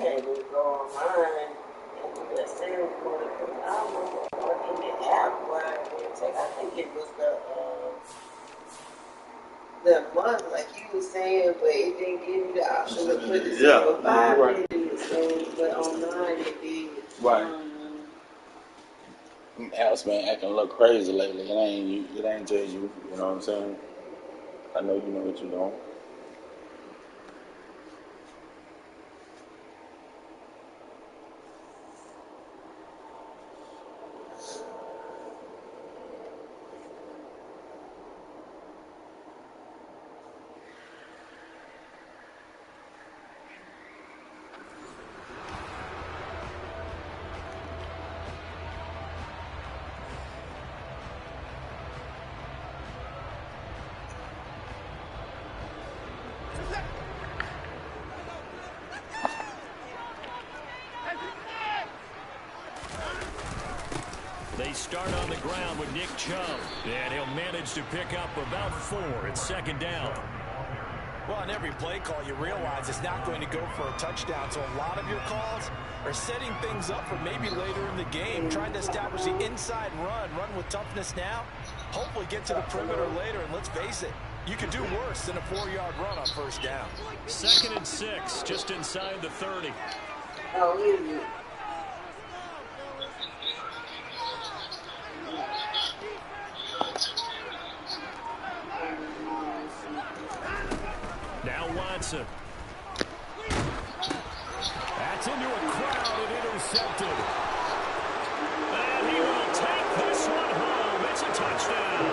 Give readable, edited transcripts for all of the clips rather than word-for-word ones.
had to go online and do that same for it. I don't know what in the app what I did take. I think it was the month, like you were saying, but it didn't give you the option to put the 5 right. minutes, but online it did. Right. Apps been acting a little crazy lately. It ain't just you. You know what I'm saying? I know you know what you're doing. They start on the ground with Nick Chubb, and he'll manage to pick up about 4. It's second down. Well, on every play call, you realize it's not going to go for a touchdown, so a lot of your calls are setting things up for maybe later in the game, trying to establish the inside run with toughness now, hopefully get to the perimeter later, and let's face it, you could do worse than a 4-yard run on first down. 2nd and 6, just inside the 30. Now Watson. That's into a crowd and intercepted. And he will take this one home. It's a touchdown.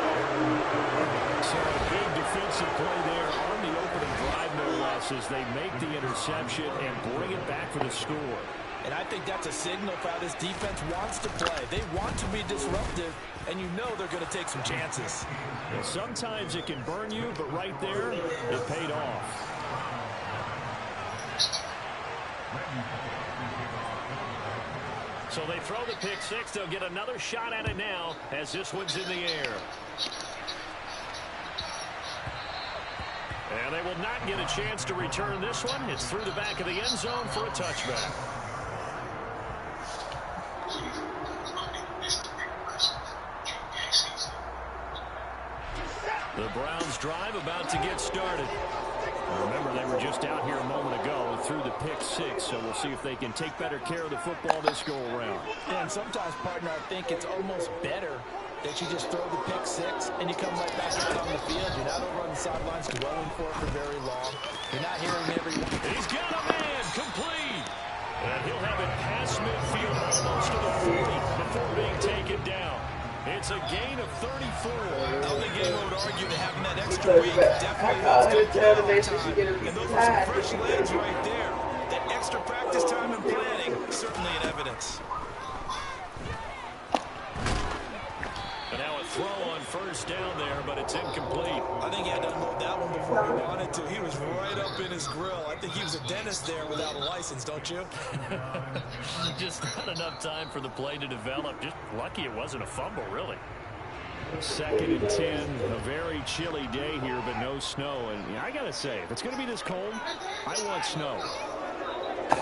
So a big defensive play there on the opening drive, no less, as they make the interception and bring it back for the score. And I think that's a signal for how this defense wants to play. They want to be disruptive, and you know they're going to take some chances. Well, sometimes it can burn you, but right there, it paid off. So they throw the pick six. They'll get another shot at it now as this one's in the air. And they will not get a chance to return this one. It's through the back of the end zone for a touchback. The Browns drive about to get started. Remember, they were just out here a moment ago through the pick six, so we'll see if they can take better care of the football this go-around. And sometimes, partner, I think it's almost better that you just throw the pick six and you come right back out on the field. You're not over on the sidelines dwelling for it for very long. You're not hearing every... He's got a man, complete. And he'll have it past midfield almost to the 40 before being taken down. It's a gain of 34. I think anyone would argue that having that extra week definitely helps get time. And those are some fresh legs right there. That extra practice time and planning, certainly in evidence. And now a throw on first down there, but it's incomplete. I think he had to unload that one before he wanted to. He was right up in his grill. I think he was a dentist there without a license, don't you? Just not enough time for the play to develop. Just lucky it wasn't a fumble, really. 2nd and 10, a very chilly day here, but no snow. And I got to say, if it's going to be this cold, I want snow.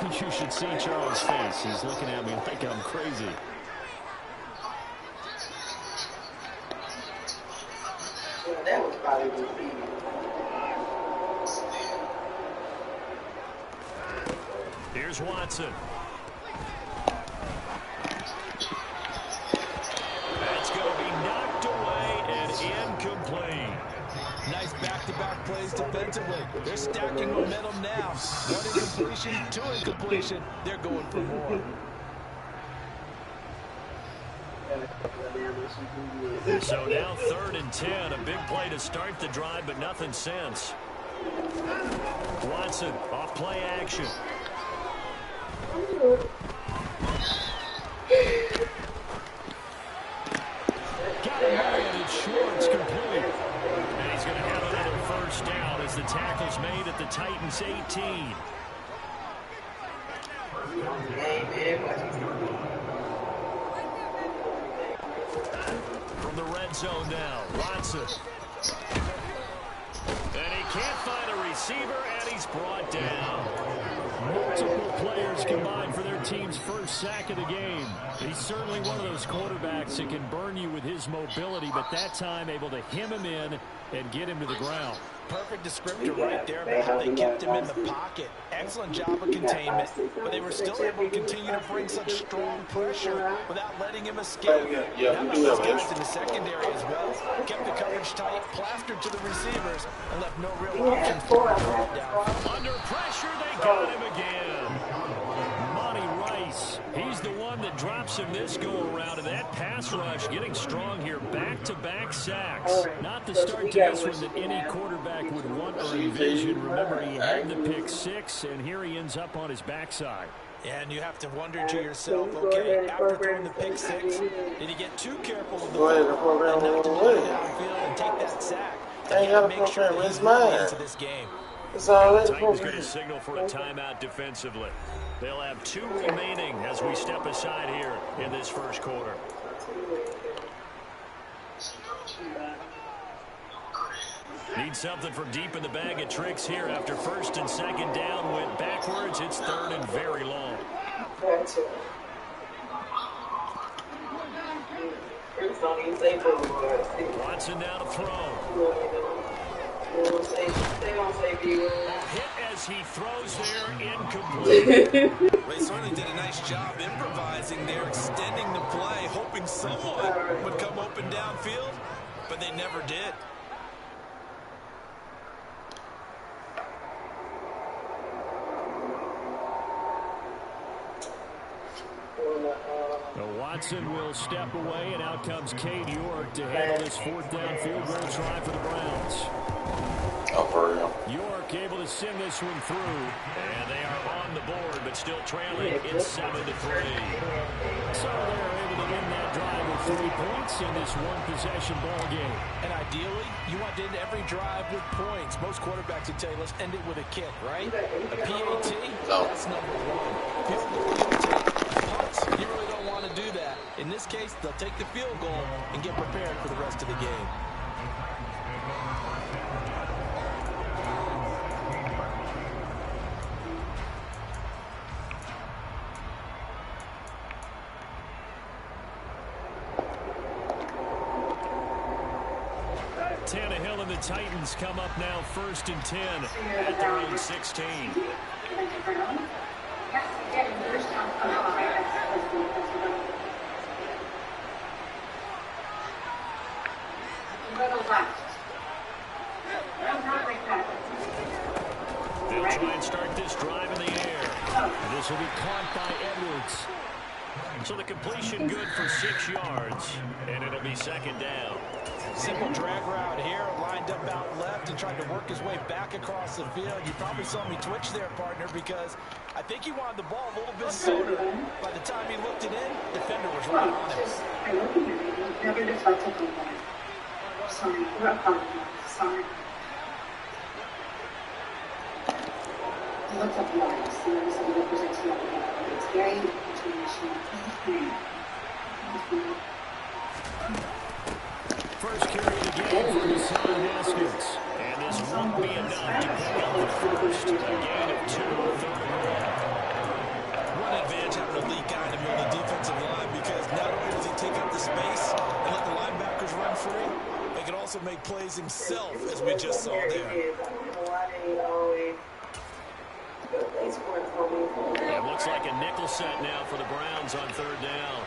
You should see Charles' face. He's looking at me like I'm crazy. That was probably the key. Here's Watson. That's going to be knocked away and incomplete. Nice back-to-back plays defensively. They're stacking momentum now. 1 incompletion, 2 incompletion. They're going for more. So now 3rd and 10. A big play to start the drive, but nothing since. Watson off play action. Got it right, it's short, it's complete. And he's going to have another first down as the tackle's made at the Titans' 18. From the red zone now, Watson. And he can't find a receiver, and he's brought down. Multiple players combined for their team's first sack of the game. He's certainly one of those quarterbacks that can burn you with his mobility, but that time able to hem him in and get him to the ground. Perfect descriptor right there about how they kept him in the pocket. Excellent job of containment, but they were still able to continue to bring such strong pressure without letting him escape. How about those guys in the secondary as well? Kept the coverage tight, plastered to the receivers, and left no real options for him to throw down. Under pressure, they got him again. Monty Rice, he's the one that drops him this go-around, and that pass rush getting strong here. Back-to-back sacks. Not the start to this one that any quarterback would want or envision. Remember, he had the pick six, and here he ends up on his backside. And you have to wonder to yourself, okay, after throwing the pick six, did he get too careful with the ball and not to move it downfield and take that sack? He had to make sure that he's moving into this game. Titans going to signal for a timeout defensively. They'll have 2 remaining as we step aside here in this first quarter. Need something from deep in the bag of tricks here after first and second down went backwards. It's third and very long. Watson now to throw. Hit as he throws there, incomplete. They certainly did a nice job improvising there, extending the play, hoping someone would come open downfield, but they never did. Watson will step away, and out comes Cade York to handle this 4th down field goal try for the Browns. Oh, for real. York able to send this one through, and they are on the board, but still trailing. It's 7-3. So they're able to win that drive with 3 points in this one-possession ball game. And ideally, you want to end every drive with points. Most quarterbacks would tell you, let's end it with a kick, right? A PAT, that's number 1. Field goal, you'll take. Punts, you really don't want to do that. In this case, they'll take the field goal and get prepared for the rest of the game. Tannehill and the Titans come up now 1st and 10 at their own 16. They'll try and start this drive in the air. This will be caught by Edwards. So the completion good for 6 yards, and it'll be 2nd down. Simple drag route here, lined up out left and tried to work his way back across the field. You probably saw me twitch there, partner, because I think he wanted the ball a little bit sooner. By the time he looked it in, defender was right on him. Sorry. He looked up the line, so he represents you. It's very international. First carry of the game for Hassan Haskins. And this won't be enough to pick up the first. A gain of 2, 3rd and 1. One advantage having a lead guy in the middle of the defensive line, because not only does he take up the space and let the linebackers run free, he can also make plays himself, as we just saw there. It looks like a nickel set now for the Browns on 3rd down.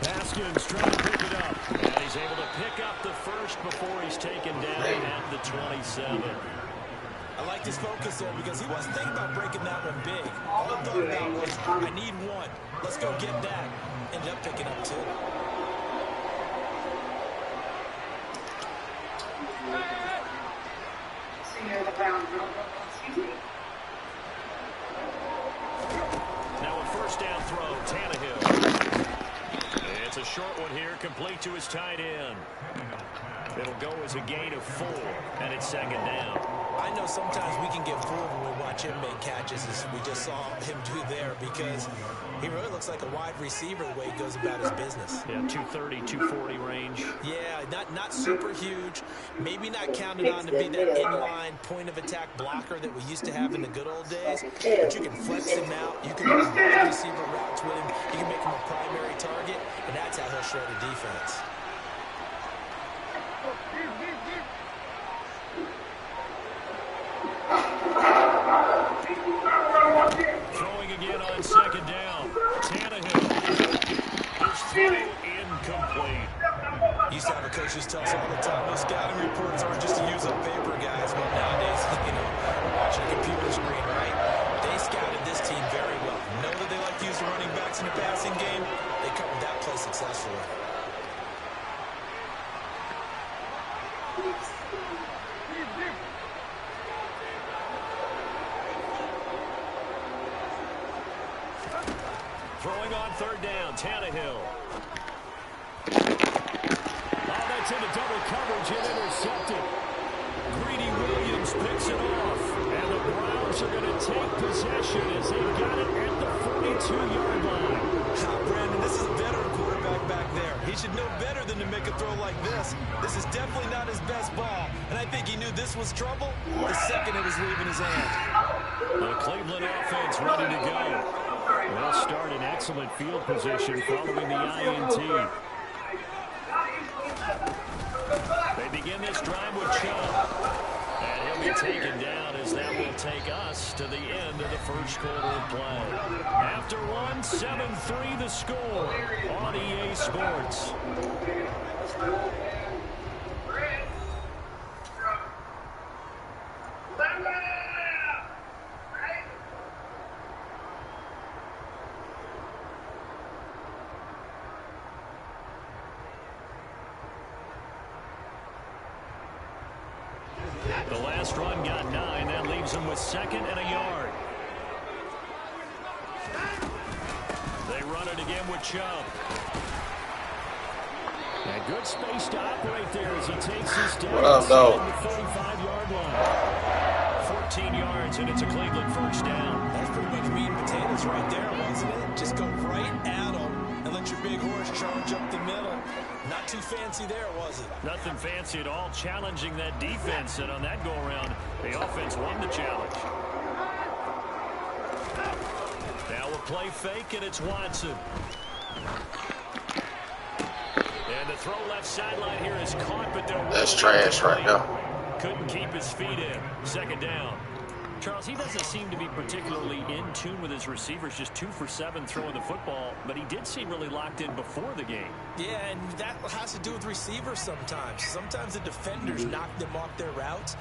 Haskins trying to pick it up, and he's able to pick up the first before he's taken down at the 27. I like his focus there, because he wasn't thinking about breaking that one big. All he thought about was, I need 1. Let's go get that. Ended up picking up 2. Now a 1st down throw, Tannehill. It's a short one here, complete to his tight end. It'll go as a gain of 4, and it's 2nd down. I know sometimes we can get fooled when we watch him make catches, as we just saw him do there, because he really looks like a wide receiver the way he goes about his business. Yeah, 230, 240 range. Yeah, not super huge. Maybe not counted on to be that inline point of attack blocker that we used to have in the good old days. But you can flex him out. You can run wide receiver routes with him. You can make him a primary target, and that's how he'll shred a defense. Throwing again on second down. Tannehill. His throw incomplete. Used to have a coach just tell us all the time, those scouting reports aren't just to use on paper, guys. Well, nowadays, we're watching a computer screen, right? They scouted this team very well. Know that they like to use the running backs in the passing game. They covered that play successfully. Throwing on third down, Tannehill. Oh, that's into double coverage and intercepted. Greedy Williams picks it off. And the Browns are going to take possession as they got it at the 42-yard line. Brandon, this is a veteran quarterback back there. He should know better than to make a throw like this. This is definitely not his best ball. And I think he knew this was trouble the second it was leaving his hand. The Cleveland offense ready to go. They'll start in excellent field position following the INT. They begin this drive with Chubb. And he'll be taken down as that will take us to the end of the first quarter of play. After one, 7-3 the score on EA Sports. The last run got 9. That leaves them with second and a yard. They run it again with Chubb. And good space to operate there as he takes his down inside the 35-yard line. 14 yards, and it's a Cleveland first down. That's pretty much meat and potatoes right there, wasn't it? Just go right at them and let your big horse charge up the middle. Not too fancy there, was it? Nothing fancy at all, challenging that defense, and on that go-around, the offense won the challenge. Now a play fake, and it's Watson. And the throw left sideline here is caught, but that's trash right now. Couldn't keep his feet in. Second down. Charles, he doesn't seem to be particularly in tune with his receivers, just 2 for 7 throwing the football, but he did seem really locked in before the game. Yeah, and that has to do with receivers sometimes. Sometimes the defenders knock them off their routes,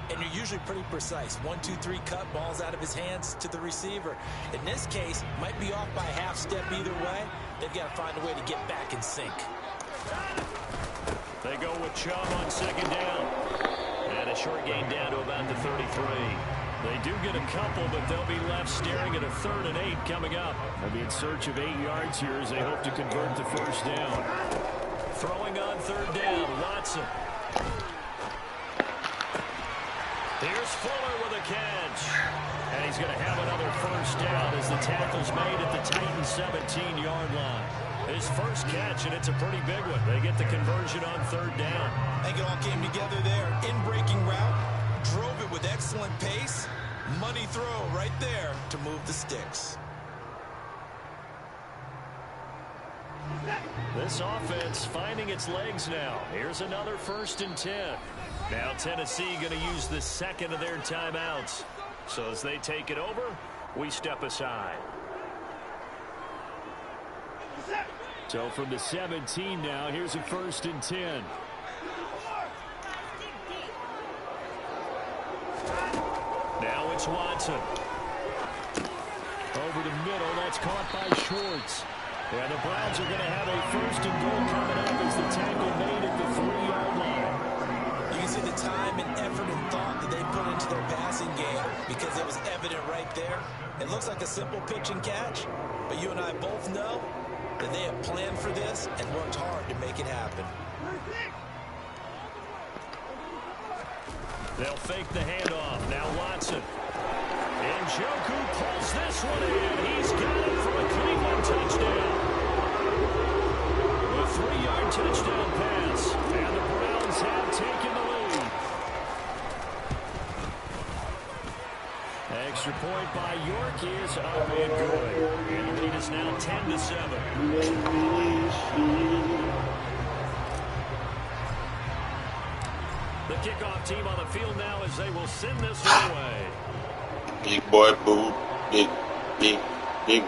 and you're usually pretty precise. 1, 2, 3 cut, balls out of his hands to the receiver. In this case, might be off by half step either way. They've got to find a way to get back in sync. They go with Chubb on second down. And a short gain down to about the 33. They do get a couple, but they'll be left staring at a 3rd and 8 coming up. They'll be in search of 8 yards here as they hope to convert the first down. Throwing on third down, Watson. Here's Fuller with a catch. And he's going to have another first down as the tackle's made at the Titans' 17-yard line. His first catch, and it's a pretty big one. They get the conversion on third down. I think it all came together there. In-breaking route, drove it with excellent pace. Money throw right there to move the sticks. This offense finding its legs now. Here's another 1st and 10. Now Tennessee going to use the second of their timeouts. So as they take it over, we step aside. So from the 17 now, here's a 1st and 10. Now it's Watson. Over the middle, that's caught by Schwartz. And the Browns are going to have a 1st and goal coming up as the tackle made at the 3-yard line. You can see the time and effort and thought that they put into their passing game because it was evident right there. It looks like a simple pitch and catch, but you and I both know that they have planned for this and worked hard to make it happen. They'll fake the handoff. Now Watson. And Njoku pulls this one in. He's got it for a Cleveland touchdown. A 3-yard touchdown pass. And the Browns have taken the lead. Extra point by York is up and good. And the lead is now 10-7. The kickoff team on the field now as they will send this one away. Big boy boot. Big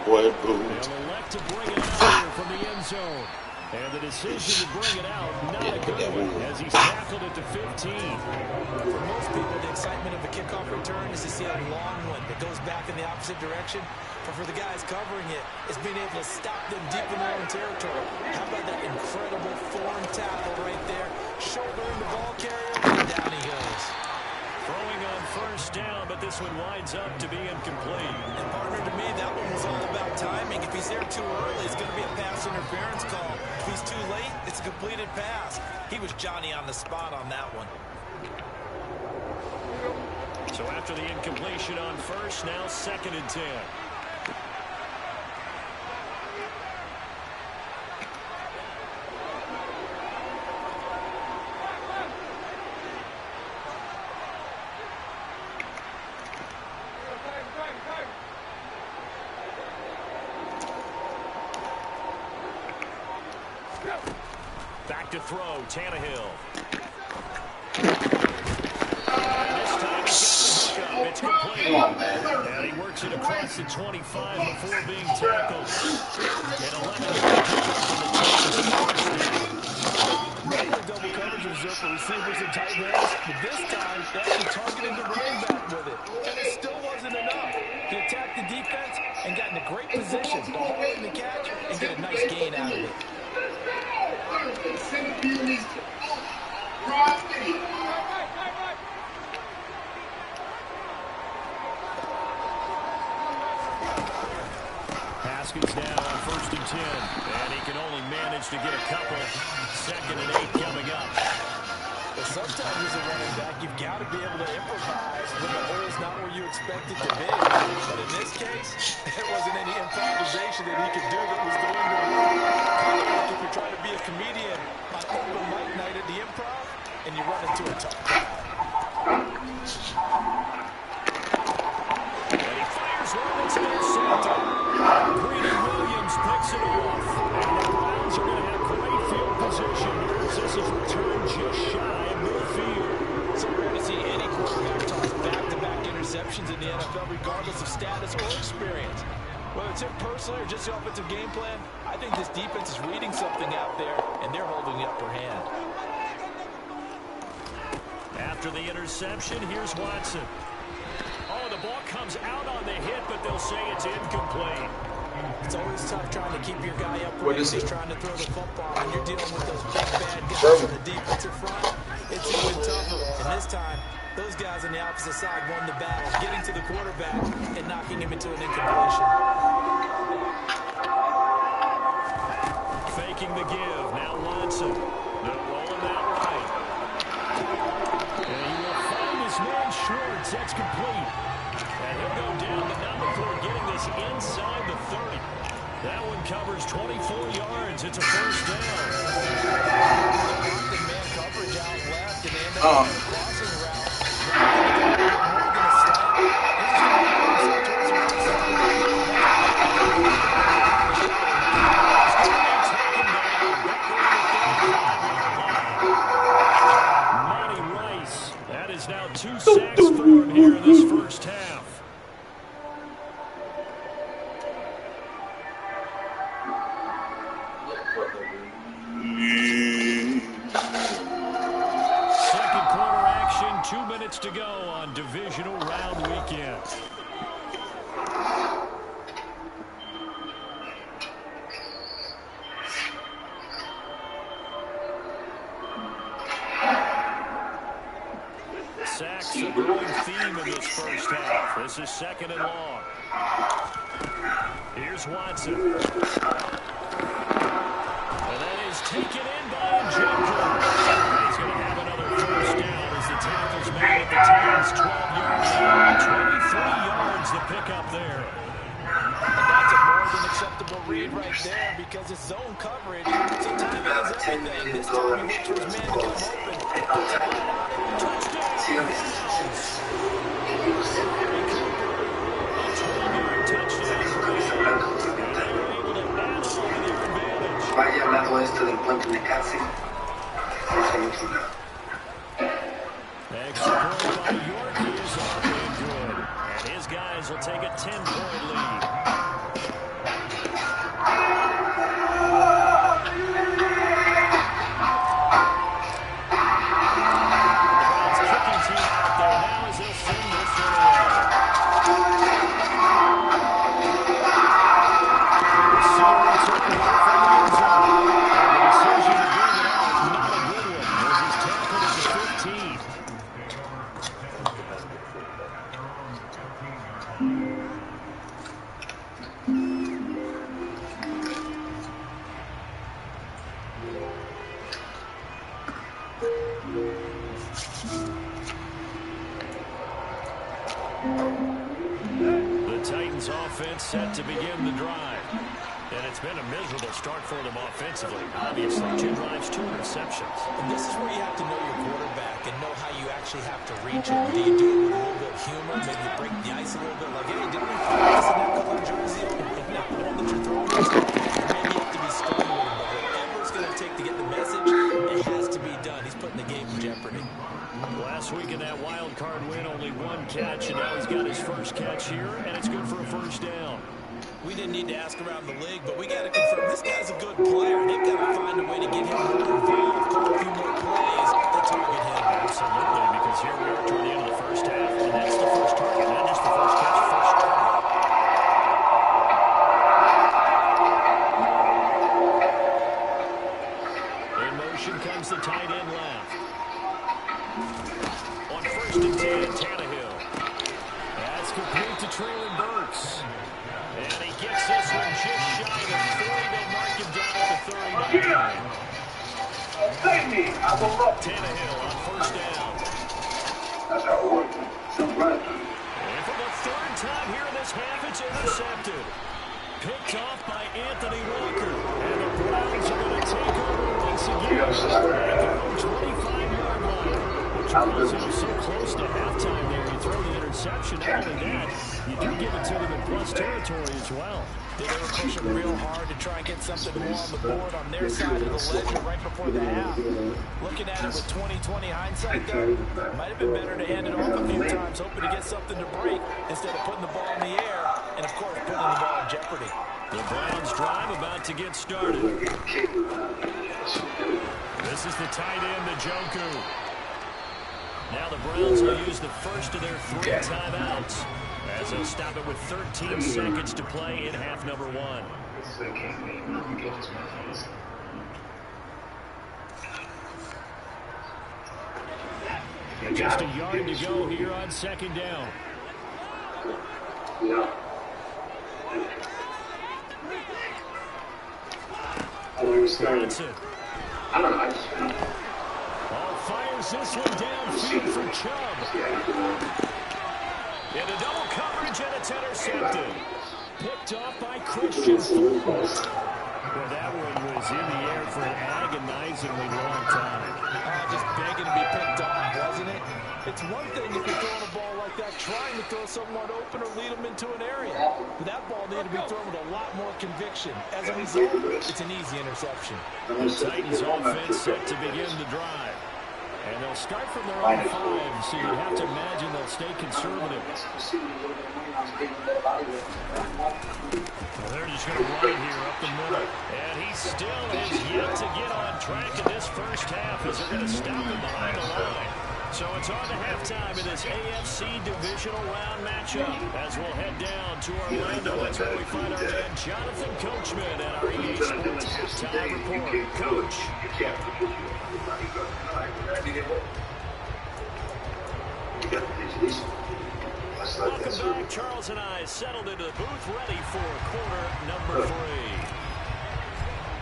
boy boot. They'll elect to bring it out here from the end zone. And the decision to bring it out, not a good one, as he's tackled it to 15. For most people, the excitement of a kickoff return is to see a long one that goes back in the opposite direction. But for the guys covering it, it's being able to stop them deep in their own territory. How about that incredible form tackle right there? Shouldering the ball carrier, and down he goes. Throwing on first down, but this one winds up to be incomplete. And partner, to me, that one was all about timing. If he's there too early, it's going to be a pass interference call. If he's too late, it's a completed pass. He was Johnny on the spot on that one. So after the incompletion on first, now 2nd and 10. Back to throw, Tannehill. And this time he's got the hook up. It's complete. And he works it across the 25 before being tackled. And 11-yard pickup for the Titans. Regular double coverage reserved for receivers and tight ends, but this time they actually targeted the running back with it. And it still wasn't enough. He attacked the defense and got in a great position to hold in the catch and get a nice gain out of it. Haskins now on 1st and 10. And he can only manage to get a couple. 2nd and 8 coming up. But sometimes as a running back, you've got to be able to improvise when the hole's not where you expect it to be. But in this case, there wasn't any improvisation that he could do that was going to work. Kind of like if you're trying to be a comedian on open mic night at the Improv, and you run into a tough crowd. And he fires one that's intercepted. Greedy Williams picks it off. And the Browns are going to have great field position as this is returned just shy of midfield. So we're going to see any quarterback toss back-to-back interceptions in the NFL, regardless of status or experience. Whether it's him personally or just the offensive game plan, I think this defense is reading something out there, and they're holding the upper hand. After the interception, here's Watson. Oh, the ball comes out on the hit, but they'll say it's incomplete. It's always tough trying to keep your guy upright and just trying to throw the football. When you're dealing with those big bad guys on the defensive front, it's even tougher. And this time, those guys on the opposite side won the battle, getting to the quarterback and knocking him into an incompletion. Faking the give. Now Watson. They'll roll him out right. And he will find his man Schwartz. That's complete. And he'll go down the number 4, getting this inside the 30. That one covers 24 yards. It's a first down. The man coverage out left, and they end up crossing route. More than a slant. Monty Rice. That is now 2 sacks for him here in this first half. Second quarter action, 2 minutes to go on divisional round weekend. Sacks a growing theme in this first half. This is 2nd and long. Here's Watson. And that is taken in by Njoku. He's going to have another first down as the tackle's made at the yards to pick up there. And that's a more than acceptable read right there because it's zone coverage. So timing is everything. This time he waits for his man to come open. Puts it right out and touchdown. A 12-yard touchdown play. And they were able to add on to their advantage. Vaya al lado este del puente de Casi. Extra point by York is off and good. And his guys will take a 10-point lead. Set to begin the drive. And it's been a miserable start for them offensively. Obviously, 2 drives, 2 interceptions. And this is where you have to know your quarterback and know how you actually have to reach him. Do you do it with a little bit of humor? Maybe you break the ice a little bit like, hey, didn't we practice in that color jersey? If not the one that you're throwing this or maybe you have to be stern with him. But whatever it's going to take to get the message, it has to be done. He's putting the game in jeopardy. Last week in that wild card win, only 1 catch, and now he's got his first catch here, and it's good for a first down. We didn't need to ask around the league, but we got to confirm this guy's a good player. They've got to find a way to get him more involved, call a few more plays that target him. Absolutely, because here we are toward the end of the first half, and that's the first target, not just the first catch, first target. In motion comes the tight end left. On 1st and 10, Tannehill. That's complete to Traylon Burks. And he gets this one just shy of 40. They mark him down at the 39. Tannehill on 1st down. And for the 3rd time here in this half, it's intercepted. Picked off by Anthony Walker. And the Browns are going to take over once again at their own 25-yard line. Which was so close to halftime there. You throw the interception. Not only that, you do give it to them in plus territory as well. They were pushing real hard to try and get something more on the board on their side of the ledger right before the half. Looking at it with 20/20 hindsight, though, might have been better to hand it off a few times, hoping to get something to break instead of putting the ball in the air and, of course, putting the ball in jeopardy. The Browns drive about to get started. This is the tight end, Njoku. Now the Browns will use the first of their 3 timeouts as they'll stop it with 13 seconds to play in half number 1. And just a yard to go here on 2nd down. Johnson. Fires this one downfield for Chubb. In a double coverage, and it's intercepted. Picked off by Christian Fulton. Well, that one was in the air for an agonizingly long time. Just begging to be picked off, wasn't it? It's one thing if you're throwing a ball like that, trying to throw someone open or lead them into an area. But that ball needed to be thrown with a lot more conviction. As a result, it's an easy interception. The Titans offense set to begin the drive. And they'll start from their own 5, so you'd have to imagine they'll stay conservative. Well, they're just going to run here up the middle. And he still has yet to get on track in this first half as they're going to stop him behind the line. So it's on to halftime in this AFC Divisional Round matchup as we'll head down to Orlando. That's where we find our man Jonathan Coachman at our EA Sports Halftime Report. Coach. Welcome back. Charles and I settled into the booth ready for quarter number 3.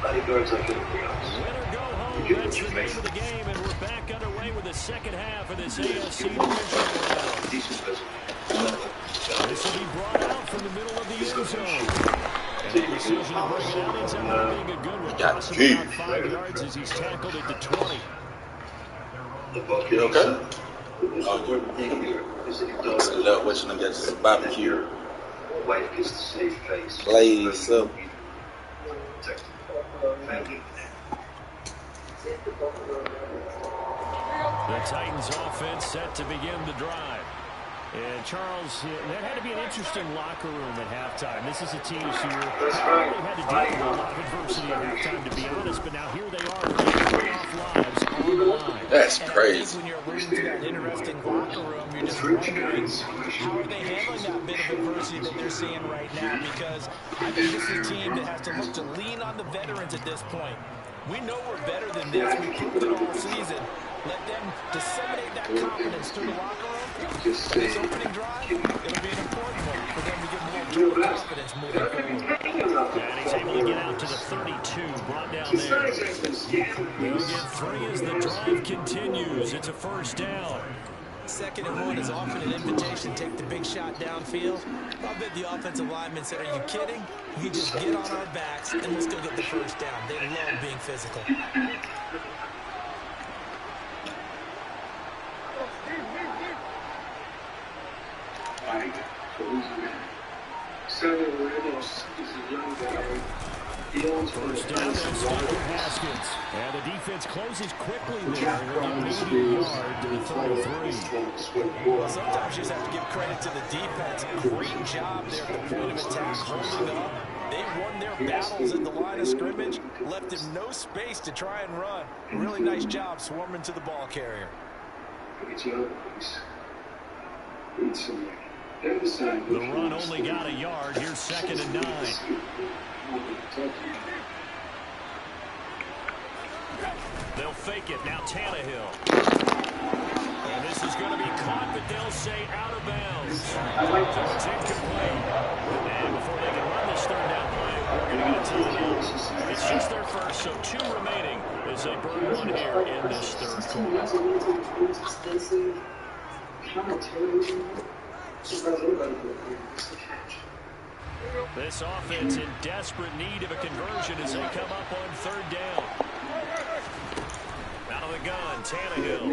Win or go home, that's the name of the game, and we're back underway with the second half of this AFC Divisional Round. This will be brought out from the middle of the end zone. And that decision to bring it out ends up not being a good one. Cost him about 5 yards as he's tackled at the 20. You okay? Oh, love watching them get this barbecue. Blaze up. The Titans offense set to begin the drive. And Charles, that had to be an interesting locker room at halftime. This is a team who really had to deal with a lot of adversity at halftime, to be honest. But now here they are, playoff lives on the line. That's and crazy. I think when you're alluding to that interesting locker room, you're just wondering how are they handling that bit of adversity that they're seeing right now? Because I think this is a team that has to look to lean on the veterans at this point. We know we're better than this. We proved it all season. Let them disseminate that confidence through the locker room. This opening drive, it'll be an important one for them to get more confidence moving forward. And he's able to get out to the 32, brought down there. They'll get 3 as the drive continues. It's a first down. 2nd and 1 is often an invitation to take the big shot downfield. I bet the offensive linemen said, are you kidding? You just get on our backs and we'll still get the first down. They love being physical. First down, they'll stop with Haskins. And the defense closes quickly there. Maybe a yard to the 33. Well, sometimes you just have to give credit to the defense. Great job there at the point of attack, holding up. They won their battles at the line of scrimmage, left him no space to try and run. Really nice job swarming to the ball carrier. The run only got a yard. Here's 2nd and 9. They'll fake it. Now Tannehill. And this is going to be caught, but they'll say out of bounds. So it's incomplete. And before they can run this 3rd down play, we're going to get a timeout. It's just their first, so 2 remaining as they burn one here in this 3rd quarter. This offense in desperate need of a conversion as they come up on 3rd down. Out of the gun, Tannehill.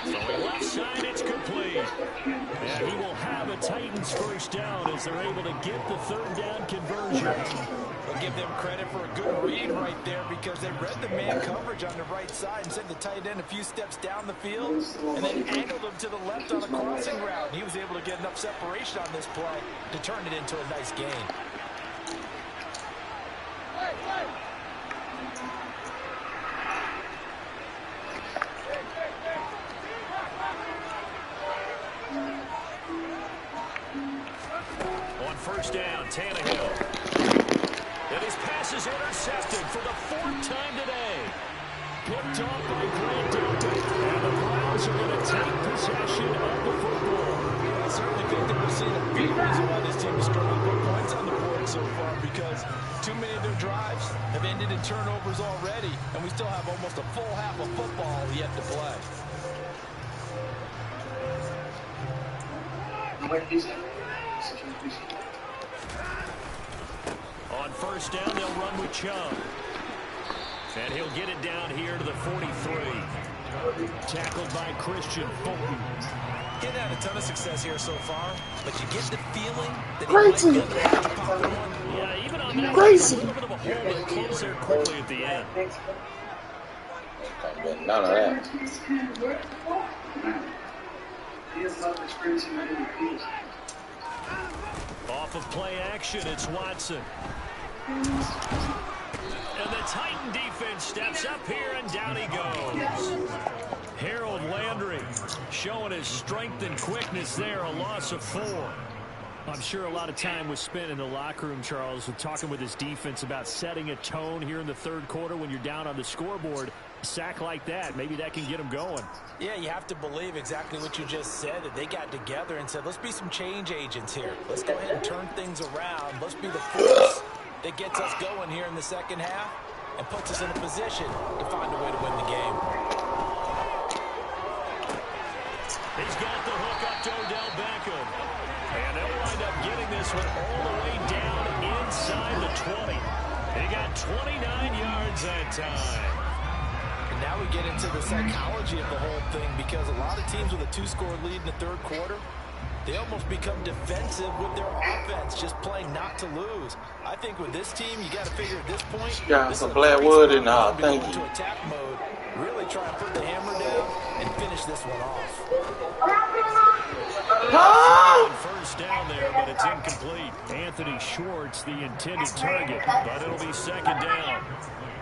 Throwing left side, it's complete. And he will have a Titans first down as they're able to get the 3rd down conversion. We'll give them credit for a good read right there because they read the man coverage on the right side and sent the tight end a few steps down the field and then angled him to the left on a crossing route. He was able to get enough separation on this play to turn it into a nice gain. On first down, Tannehill. And his pass is intercepted for the 4th time today. Picked off by Grant. And the Browns are going to take possession of the football. I certainly think that we're seeing a big reason why this team is struggling to put points on the board so far because too many of their drives have ended in turnovers already, and we still have almost a full half of football yet to play. On first down, they'll run with Chubb. And he'll get it down here to the 43. Tackled by Christian Fulton. Getting had a ton of success here so far, but you get the feeling that he might be able to pop one. Yeah, even on that, a little bit of a hole that closed there quickly at the end. None of that. Off of play action, it's Watson. And the Titan defense steps up here, and down he goes. Harold Landry showing his strength and quickness there, a loss of 4. I'm sure a lot of time was spent in the locker room, Charles, with talking with his defense about setting a tone here in the 3rd quarter when you're down on the scoreboard. A sack like that, maybe that can get them going. Yeah, you have to believe exactly what you just said, that they got together and said, let's be some change agents here. Let's go ahead and turn things around. Let's be the force that gets us going here in the 2nd half and puts us in a position to find a way to win the game. He's got the hook up Odell Beckham. And they'll wind up getting this one all the way down inside the 20. He got 29 yards that time. And now we get into the psychology of the whole thing, because a lot of teams with a 2-score lead in the third quarter, they almost become defensive with their offense, just playing not to lose. I think with this team, you got to figure at this point, Got some black wood in there. thank Thank you. to attack mode, really try and put the hammer down and finish this one off. First down there, but it's incomplete. Anthony Schwartz, the intended target, but it'll be second down.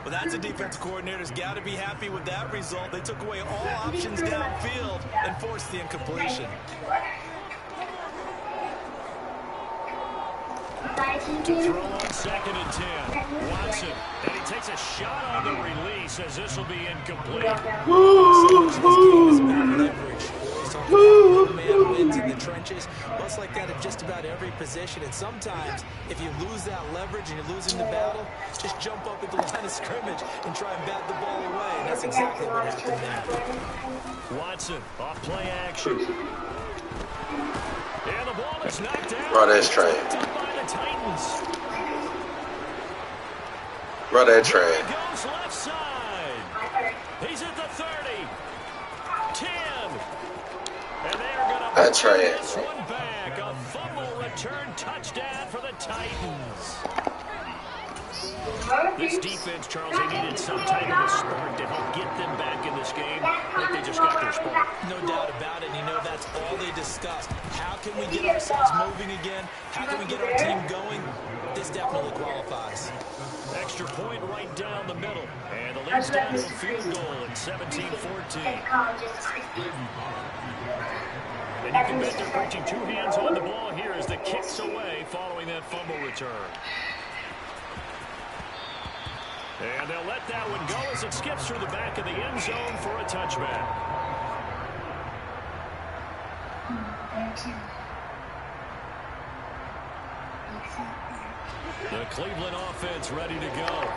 Well, that's a defensive coordinator's got to be happy with that result. They took away all options downfield and forced the incompletion. To throw on 2nd and 10. Watson. And he takes a shot on the release as this will be incomplete. This game is about leverage. Man wins in the trenches. Well, it's like that at just about every position. And sometimes, if you lose that leverage and you're losing the battle, just jump up at the line of scrimmage and try and bat the ball away. And that's exactly what happened there. Watson, off play action. And the ball is knocked out. Bro, that's trash. By the Titans. Bro, that trash. He goes left side. He's at the 30. 10. And they're going to bring this one back. A fumble return touchdown for the Titans. This defense, Charles, they needed some type of a spark to help get them back in this game. I think they just got their spark. No doubt about it. And you know, that's all they discussed. How can we get ourselves moving again? How can we get our team going? This definitely qualifies. Extra point right down the middle. And the lead's down to a field goal at 17-14. And you can bet they're reaching two hands on the ball here as the kick's away following that fumble return. And they'll let that one go as it skips through the back of the end zone for a touchback. The Cleveland offense ready to go.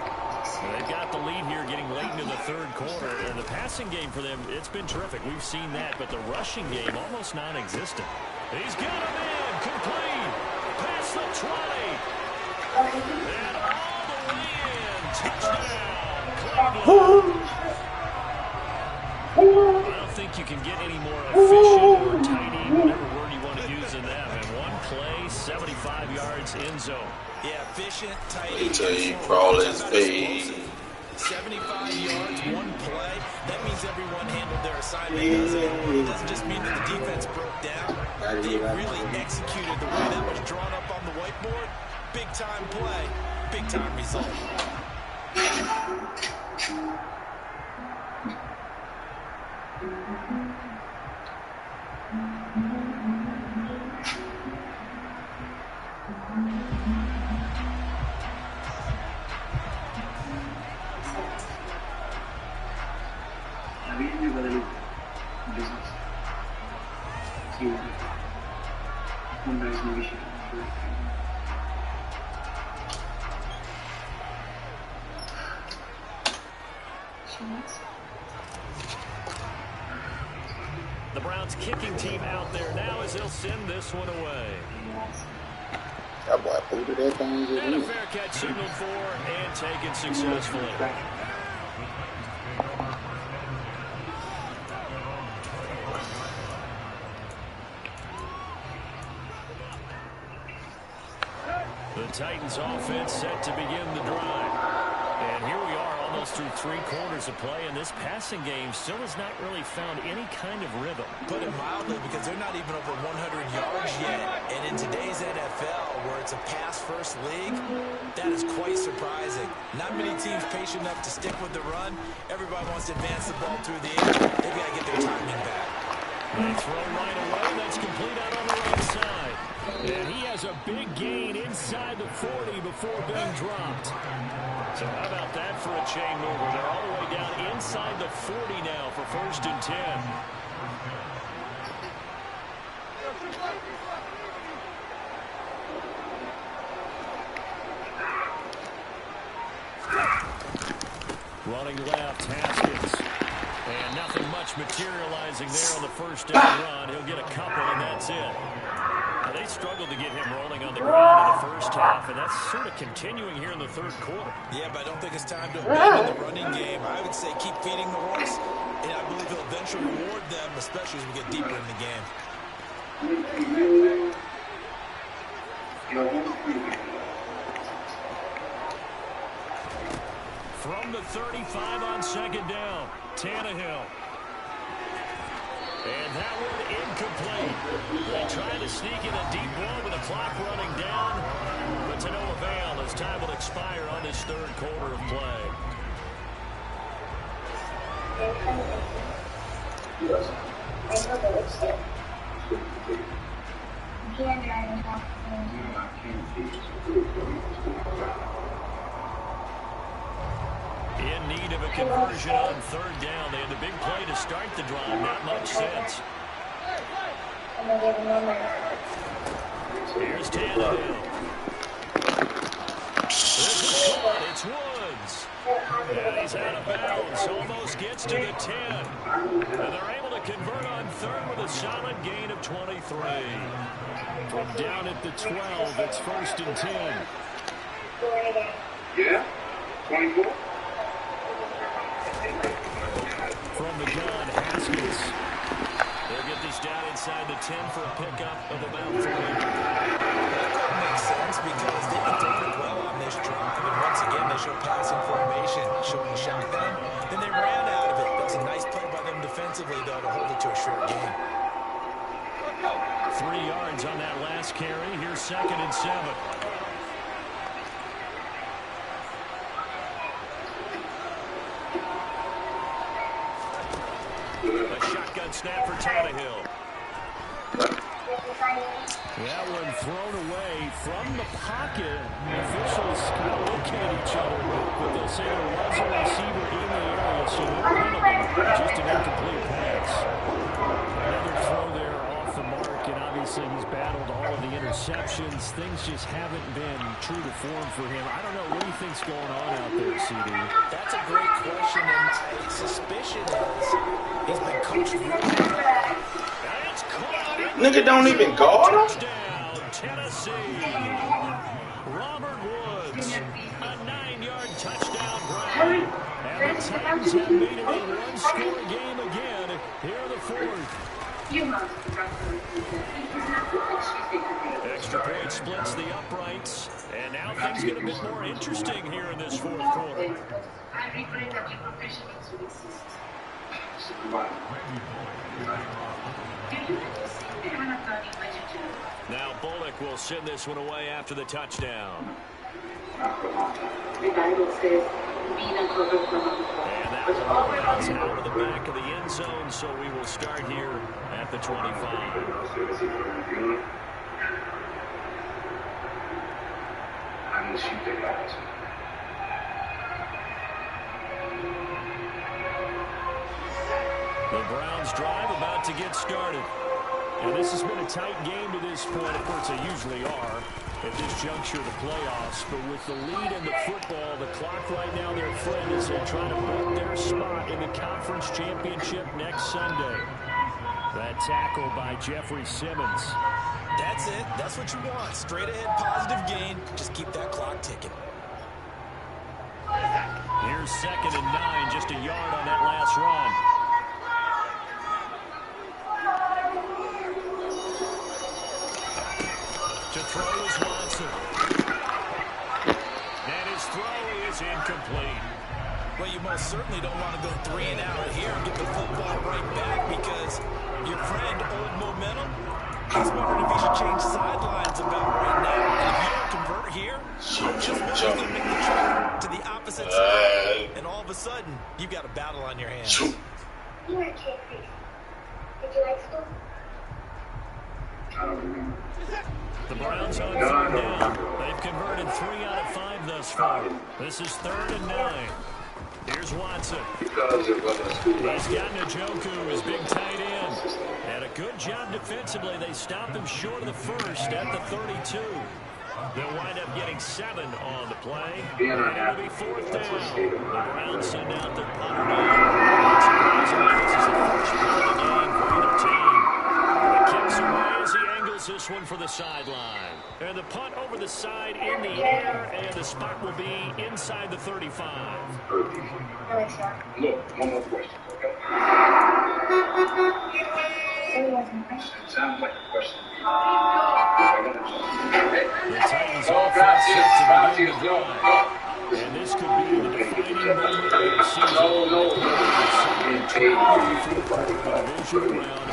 They've got the lead here getting late into the third quarter. And the passing game for them, it's been terrific. We've seen that, but the rushing game almost non-existent. He's got him in, complete, past the 20. And all the way in, touchdown, Cleveland. I don't think you can get any more efficient or tidy, whatever word you want to use in that. And one play, 75 yards in zone. Yeah, efficient, tight. They tell you crawl his feet. 75 yards, one play. That means everyone handled their assignment, doesn't it? It doesn't just mean that the defense broke down. They really executed the way that was drawn up on the whiteboard. Big-time play, big-time result. The Browns kicking team out there now as they'll send this one away. That boy booted that thing. And a fair catch signaled for and taken successfully. The Titans offense set to begin the drive. And here we are almost through 3 quarters of play, and this passing game still has not really found any kind of rhythm. Put it mildly, because they're not even over 100 yards yet. And in today's NFL, where it's a pass-first league, that is quite surprising. Not many teams patient enough to stick with the run. Everybody wants to advance the ball through the air. They've got to get their timing back. They throw right away. That's complete out on the right side. And he has a big gain inside the 40 before being dropped. So how about that for a chain mover? They're all the way down inside the 40 now for 1st and 10. Running left, Haskins. And nothing much materializing there on the first down run. He'll get a couple, and that's it. Now, they struggled to get him rolling on the ground in the first half, and that's sort of continuing here in the third quarter. Yeah, but I don't think it's time to abandon the running game. I would say keep feeding the horse, and I believe he'll eventually reward them, especially as we get deeper in the game. From the 35 on second down, Tannehill. And that one incomplete. They tried to sneak in a deep one with the clock running down, but to no avail as time will expire on this third quarter of play. In need of a conversion on third down. They had the big play to start the drive. Not much sense. Here's Tannehill. This is caught. It's Woods. And he's out of bounds. Almost gets to the 10. And they're able to convert on third with a solid gain of 23. From down at the 12, it's 1st and 10. Yeah? 24? From the gun, Haskins. They'll get this down inside the 10 for a pickup of about 3. That makes sense because they can throw it well on this drive. And once again, they show passing formation, showing a shotgun. Then they ran out of it. That's a nice play by them defensively, though, to hold it to a short game. 3 yards on that last carry. Here's 2nd and 7. A shotgun snap for Tannehill. That one thrown away from the pocket. The officials kind of looking at each other, but they'll say there was a receiver in the area, so no penalty, just an incomplete pass. Another throw there off the mark, and obviously he's battled all of the interceptions. Things just haven't been true to form for him. I don't know what do you think's going on out there, CD. That's a great question, and my suspicion is he's been coached really well. Nigga don't even guard him. Touchdown, Tennessee. Robert Woods, a 9-yard touchdown grab. And the Titans have made it a one-score game again here in the fourth. Extra point splits the uprights, and now things get a bit more interesting here in this fourth quarter. Now Bullock will send this one away after the touchdown. And that one bounces out of the back of the end zone, so we will start here at the 25. The Browns drive about to get started. And this has been a tight game to this point. Of course, they usually are at this juncture of the playoffs. But with the lead in the football, the clock right now, their friend, as they try to book their spot in the conference championship next Sunday. That tackle by Jeffrey Simmons. That's it. That's what you want. Straight ahead, positive gain. Just keep that clock ticking. Here's 2nd and 9, just a yard on that last run. To throw is Watson. And his throw is incomplete. Well, you most certainly don't want to go 3 and out here and get the football right back because your friend, Old Momentum, he's wondering if he should change sidelines about right now. And if you don't convert here, just watch them make the trip to the opposite side. And all of a sudden, you've got a battle on your hands. You were a kid, please. Did you like school? I don't remember. The Browns on 3rd down. They've converted 3 out of 5 thus far. This is 3rd and 9. Here's Watson. Because it wasn't school. He's got Njoku, his big tight end. And a good job defensively. They stop him short of the first at the 32. They'll wind up getting 7 on the play. Being And it'll unhappy, be 4th that's a down. state of The mind. Browns send out their punter now. And surprisingly, this is the first punt of the game for either team. And the kick's away as he angles this one for the sideline. And the punt over the side in the air, and the spot will be inside the 35. Look, one more question, okay? Sounds like a question. The Titans offense set to begin the drive. And this could be the defining moment of their season. Divisional round.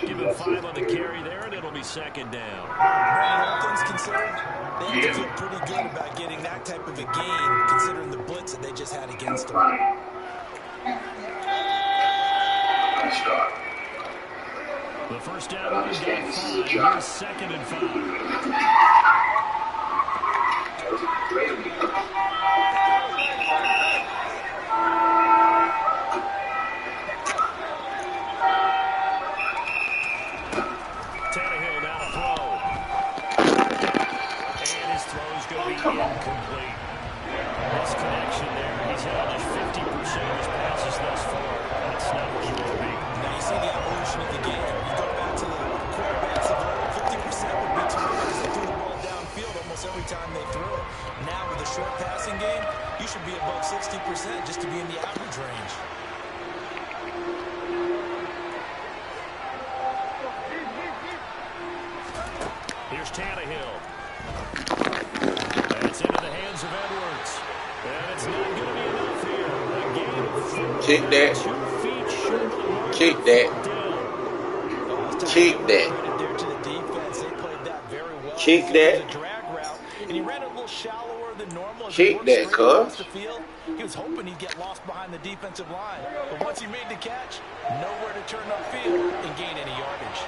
Give him 5 on the carry there, and it'll be 2nd down. All things considered, they have to feel pretty good about getting that type of a gain, considering the blitz that they just had against them. The first down got 5. Here's 2nd and 5. Tannehill now to throw. And his throw's going to be incomplete. Misconnection there. He's had almost 50% of his passes thus far. That's not where you want to be. Now you see the evolution of the game. You go back to the quarterbacks of old, 50% would be terrific as they threw the ball downfield almost every time they threw it. Now with a short passing game, you should be above 60% just to be in the average range. Here's Tannehill. That's into the hands of Edwards. And it's not going to be enough here. A gain of 4. Kick that. 2 feet short of the mark. Kick that. Kick that. Kick that. And he ran a little shallower than normal. Kick that, cuz. He was hoping he'd get lost behind the defensive line. But once he made the catch, nowhere to turn upfield and gain any yardage.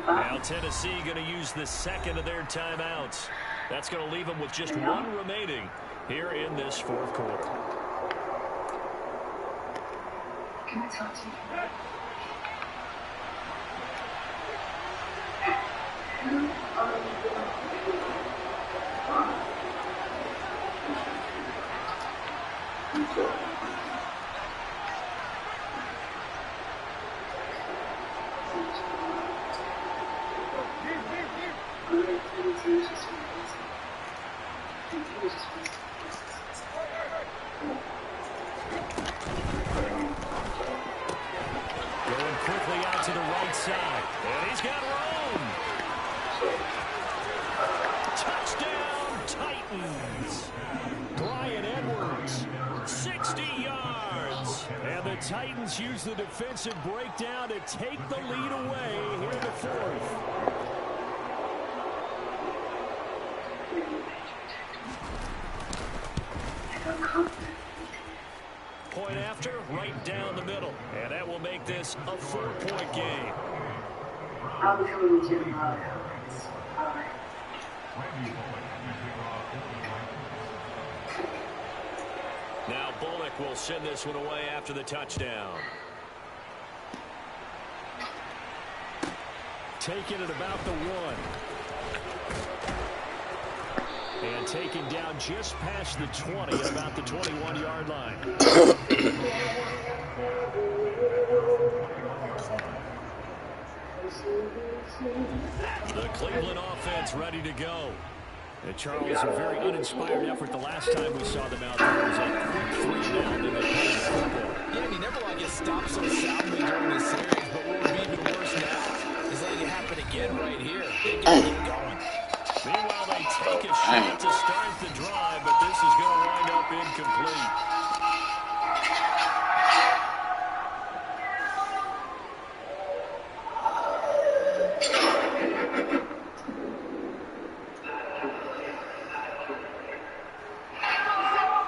Now Tennessee going to use the 2nd of their timeouts. That's going to leave them with just 1 remaining here in this 4th quarter. Can I talk to you? Going quickly out to the right side. And he's got room. Touchdown, Titans. Clyde Edwards, 60 yards. And the Titans use the defensive breakdown to take the lead away here in the 4th. Point after, right down the middle. And that will make this a 4-point game. I'll be coming with you tomorrow. Now Bullock will send this one away after the touchdown. Taking it about the 1. And taken down just past the 20 at about the 21-yard line. The Cleveland offense ready to go. And Charles, a very uninspired effort the last time we saw them out there. It was a quick 3-down and they played the football. Yeah, and he never like gets stopped so soundly during the series, but what would be even worse now is letting it happen again right here. They can keep going. Meanwhile, they take a shot to start the drive, but this is going to wind up incomplete.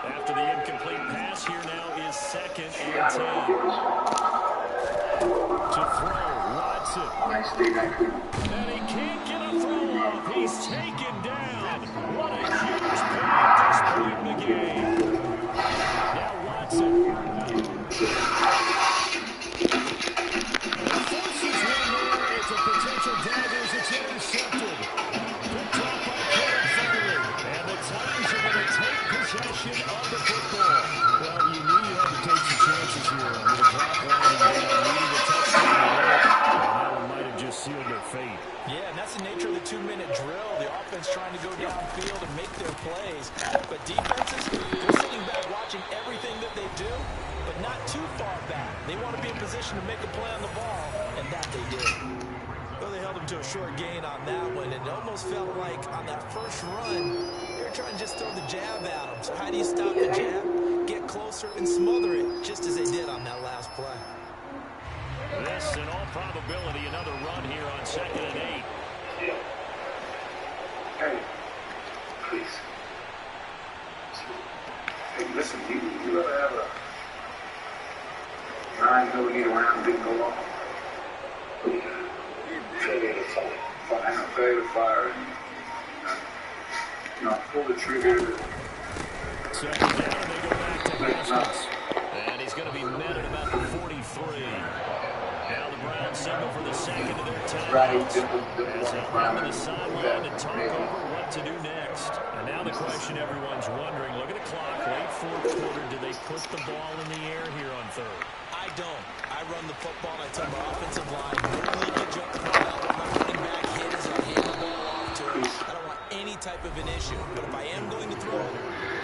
After the incomplete pass, here now is 2nd and 10. To throw, Watson. Nice day, And he can't get a throw off. He he's taken down. What a huge play at this point in the game. Now Watson. Forces one there. It's a potential daggers. It's intercepted. Picked off by Caleb Farley. And the Titans are going to take possession of the football. Well, you knew you had to take some chances here with the clock winding down, needing a touchdown to win it. And that one might have just sealed their fate. Yeah, and that's the nature of the 2-minute drill. The offense trying to go downfield and make their plays. But defenses, they're sitting back watching everything that they do, but not too far back. They want to be in position to make a play on the ball, and that they did. Well, they held him to a short gain on that one, and it almost felt like on that first run, they were trying to just throw the jab at him. So how do you stop the jab? Get closer and smother it, just as they did on that last play. This, in all probability, another run here on 2nd and 8. Yeah. Hey, please. Hey, listen, you ever have a 9mm round didn't go off? Failure to fire, and pull the trigger. Second down, and they go back to Haskins. And he's going to be met at about the 43. Now the Browns signal for the second of their timeouts. As they come to the sideline to talk over what to do next. And now the question everyone's wondering, look at the clock, late fourth quarter, do they put the ball in the air here on third? I don't. I run the football, and I tell my offensive line, no leakage up front. I let my running back hit as I hand the ball off to him. I don't want any type of an issue. But if I am going to throw,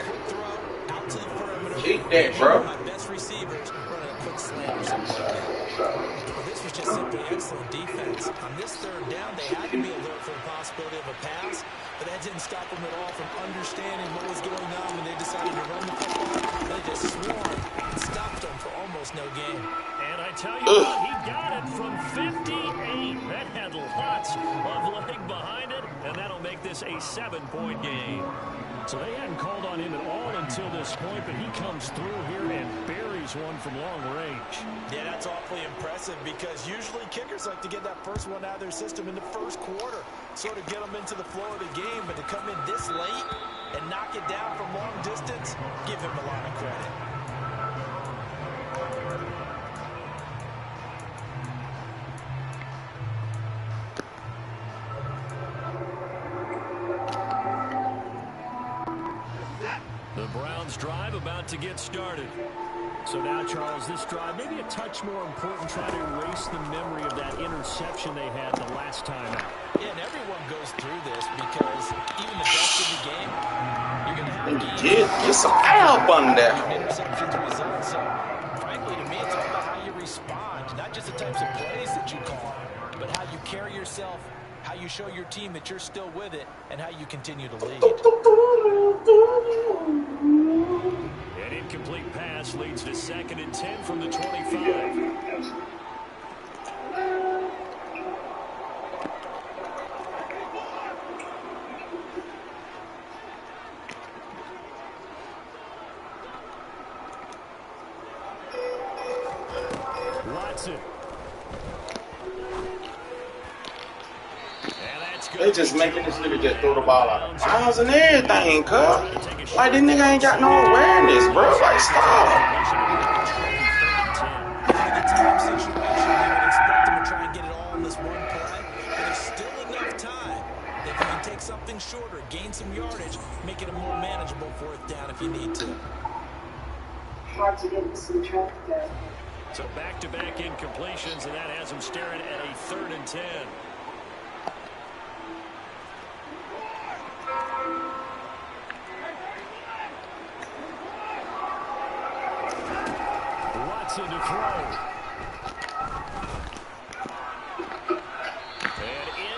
quick throw out to the perimeter. Keep that, bro. My best receivers running a quick slant or something like that. Well, this was just simply excellent defense. On this third down, they had to be alert for the possibility of a pass, but that didn't stop them at all from understanding what was going on when they decided to run the football. They just swarmed and stopped them for almost no gain. And I tell you what, he got it from 58. That had lots of leg behind it, and that'll make this a 7-point game. So they hadn't called on him at all until this point, but he comes through here and buries one from long range. Yeah, that's awfully impressive because usually kickers like to get that first one out of their system in the first quarter, sort of get them into the flow of the game, but to come in this late and knock it down from long distance, give him a lot of credit. The Browns drive about to get started. So now, Charles, this drive maybe a touch more important, trying to erase the memory of that interception they had the last time out. Yeah, and everyone goes through this because even the best of the game, you're going to have games. Get some help on that. Interceptions result. So, frankly, to me, it's all about how you respond, not just the types of plays that you call, but how you carry yourself, how you show your team that you're still with it, and how you continue to lead. An incomplete pass leads to 2nd and 10 from the 25. Watson. They just making this nigga just throw the ball out of bounds and everything, cuz. Like, this nigga ain't got no awareness, bro. Like, stop. In a time situation, you would expect him to try and get it all in this one play, but there's still enough time that if you can take something shorter, gain some yardage, make it a more manageable fourth down if you need to. Hard to get some traffic there. So back-to-back incompletions, and that has him staring at a 3rd and 10. Watson to throw.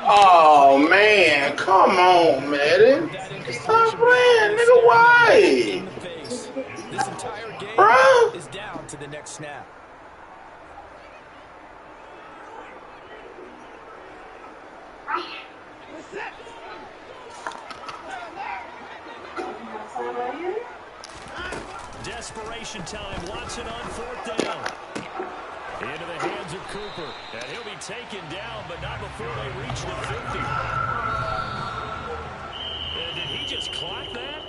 Oh, man. Come on, Madden. Stop playing, nigga. Why? This entire game Bruh. is down to the next snap. Desperation time. Watson on 4th down. Into the hands of Cooper. And he'll be taken down, but not before they reach the 50. just clock that?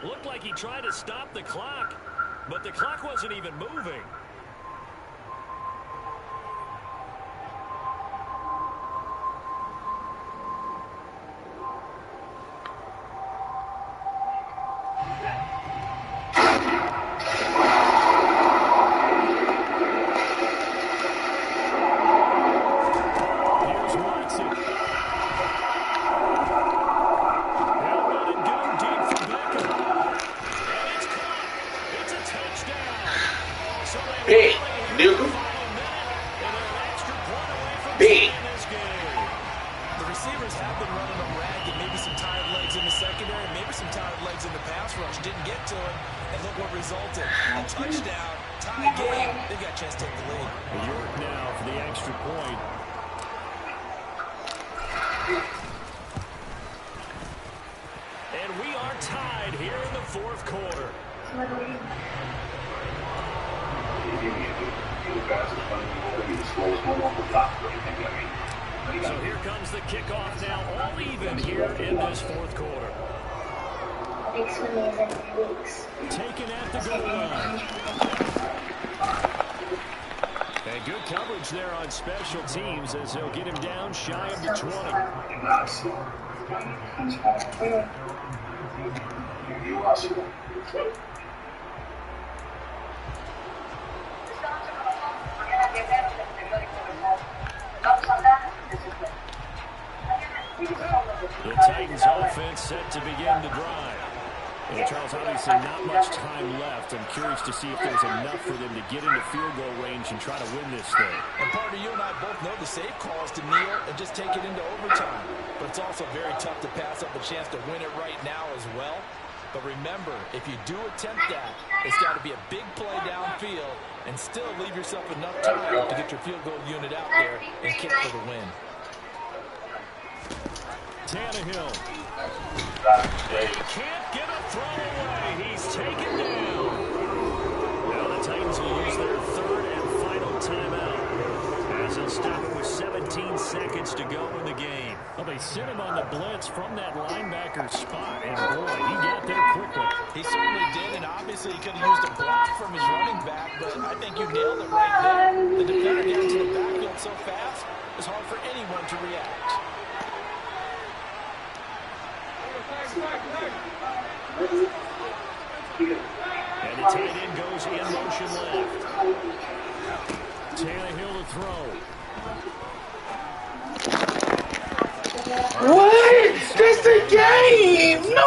Looked like he tried to stop the clock, but the clock wasn't even moving. Big, nigga. Big. The receivers have been running them ragged. Maybe some tired legs in the secondary, maybe some tired legs in the pass rush. Didn't get to him, and look what resulted. A touchdown, tie game. They've got a chance to take the lead. York now for the extra point. And we are tied here in the fourth quarter. So here comes the kickoff now, all even here in this fourth quarter. Taken at the goal line. And good coverage there on special teams as they'll get him down shy of the 20. The Titans offense set to begin the drive. And Charles, obviously not much time left. I'm curious to see if there's enough for them to get into field goal range and try to win this thing. And partner, you and I both know the safe call is to kneel and just take it into overtime. But it's also very tough to pass up a chance to win it right now as well. But remember, if you do attempt that, it's got to be a big play downfield and still leave yourself enough time to get your field goal unit out there and kick for the win. Tannehill. He can't get a throw away. He's taken down. Now the Titans will use their third and final timeout as they'll stop it with 17 seconds to go in the game. Well, they sent him on the blitz from that linebacker spot, and boy, he got there quickly. He certainly did, and obviously he could have used a block from his running back, but I think you nailed it right there. The defender getting to the backfield so fast, it's hard for anyone to react. And the tight end goes in motion left. Tannehill to throw. What? That's the game. No.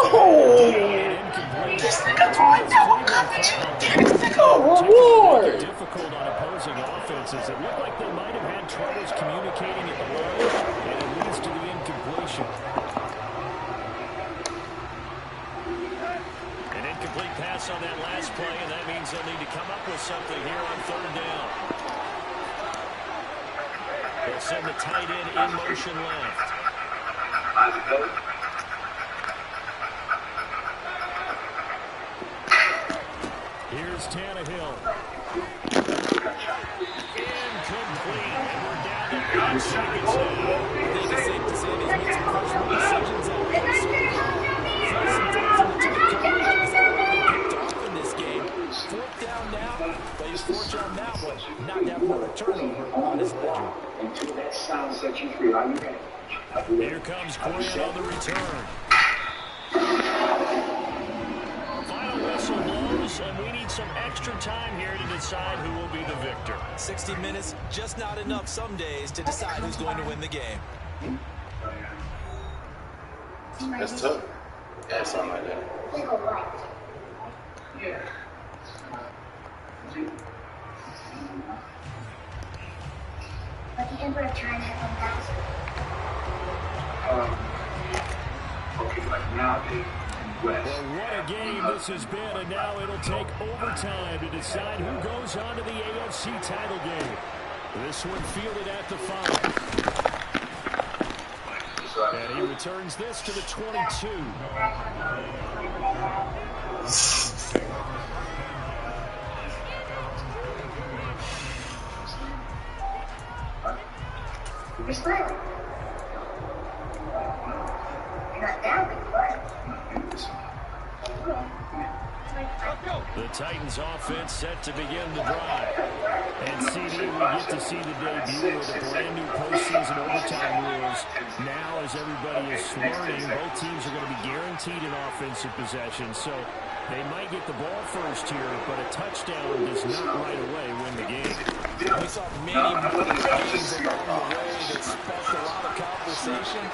This nigga throwing double coverage. This nigga a reward. Difficult on opposing offenses. It looked like they might have had troubles communicating at the line, and it leads to the incompletion. Complete pass on that last play, and that means they'll need to come up with something here on third down. They'll send the tight end in motion left. Here's Tannehill. Incomplete, and we're down to 8 seconds now. I think it's safe to say they've made some questionable decisions out there. Fourth down now, but he's fortunate on that one. Not to have another turnover on his ledger. Here comes Quinn on the return. Final whistle blows, and we need some extra time here to decide who will be the victor. 60 minutes, just not enough some days to decide who's going to win the game. That's tough. Yeah, something like that. Yeah. But the Emperor of China had 1,000. Okay, like nowadays, West. Well, what a game this has been, and now it'll take overtime to decide who goes on to the AFC title game. This one fielded at the 5. And he returns this to the 22. You're smiling. You're not down, but you are. The Titans offense set to begin the drive. And CD, we get to see the debut of the brand new postseason overtime rules. Now, as everybody is learning, both teams are going to be guaranteed an offensive possession. So they might get the ball first here, but a touchdown does not right away win the game. We saw many games along the way that sparked a lot of conversation.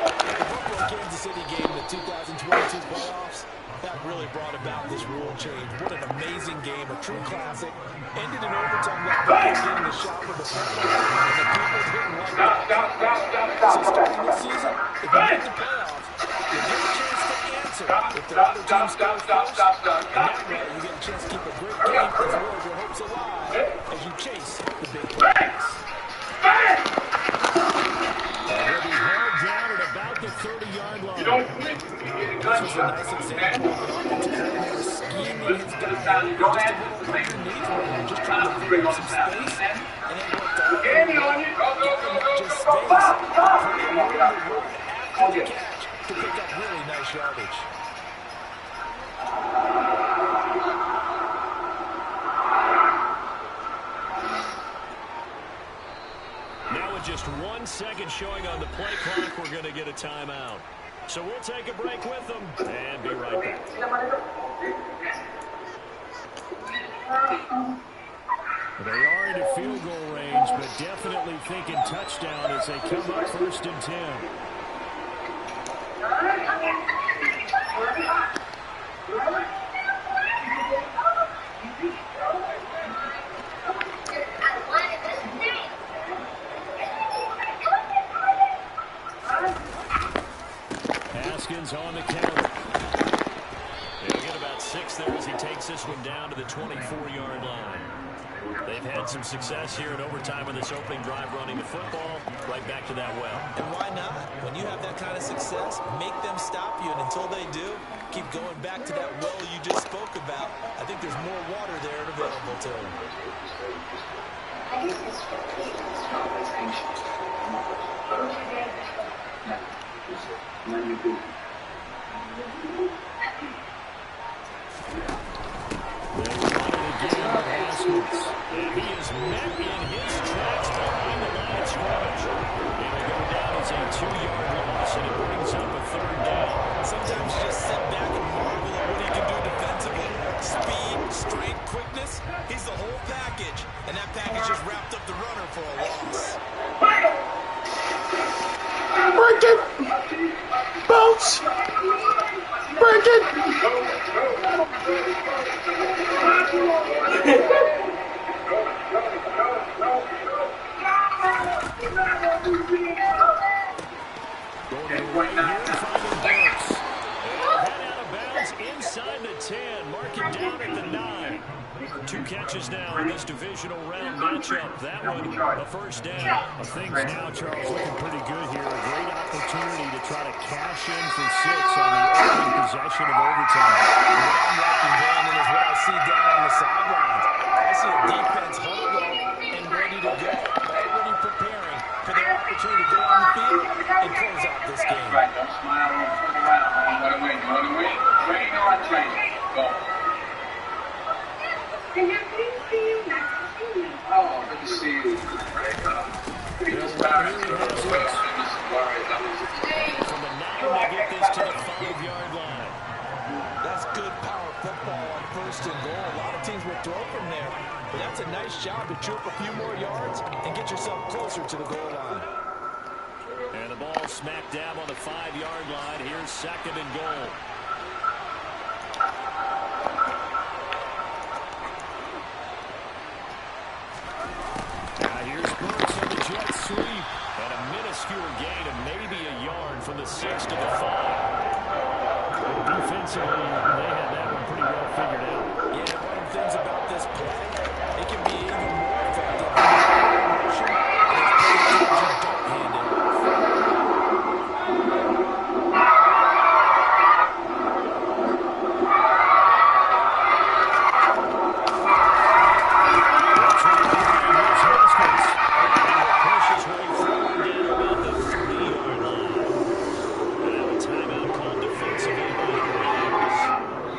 The Buffalo-Kansas City game in the 2022 playoffs, that really brought about this rule change. What an amazing game, a true classic. Ended in overtime, left the game getting the shot with the penalty, and the people didn't like that. So starting this season, if you make the playoffs, you get a chance to answer if the other team scores first. And that way, you get a chance to keep a great game as well as your hopes alive as you chase the big playoffs. They'll be held down at about the 30-yard line. This was a nice example of an offensive coordinator scheming his guy just a little underneath where they're just trying to free up some space, and it worked out. Giving up just space, plenty of room to run after the catch to pick up really nice yardage. Now with just 1 second showing on the play clock, we're going to get a timeout. So we'll take a break with them and be right back. They are into field goal range, but definitely thinking touchdown as they come up 1st and 10. Haskins on the counter. He'll get about 6 there as he takes this one down to the 24-yard line. They've had some success here in overtime in this opening drive running the football. Right back to that well. And why not? When you have that kind of success, make them stop you. And until they do, keep going back to that well you just spoke about. I think there's more water there available to them. And he is met in his tracks behind the line of scrimmage. And they go down as a 2-yard loss, and it brings up a 3rd down. Sometimes you just sit back and marvel at what he can do defensively. Speed, strength, quickness, he's the whole package. And that package just wrapped up the runner for a loss. Break it! Bounce! Break it! Inside the 10, mark it down at the 9. 2 catches now in this divisional round matchup. That one, a 1st down. Things now, Charles, looking pretty good here. A great opportunity to try to cash in for 6 on the opening possession of overtime. What I'm liking, Brandon, is what I see down on the sidelines. I see a defense huddled up and ready to go, already preparing for their opportunity to go on the field and close out this game. Right, don't smile, don't turn around. You want to win, you want to win. Train on train. Go. Oh, good to see you. Pretty inspiring. From the 9, they get this to the 5-yard line. That's good power football on 1st and goal. A lot of teams will throw from there, but that's a nice job to chew up a few more yards and get yourself closer to the goal line. And the ball smack dab on the 5-yard line. Here's 2nd and goal. Sweep and a minuscule gain of maybe a yard from the 6 to the 5. Defensively, they had that one pretty well figured out. Yeah, one of the things about this play, it can be even more effective than motion, and it's pretty times you don't hand it off.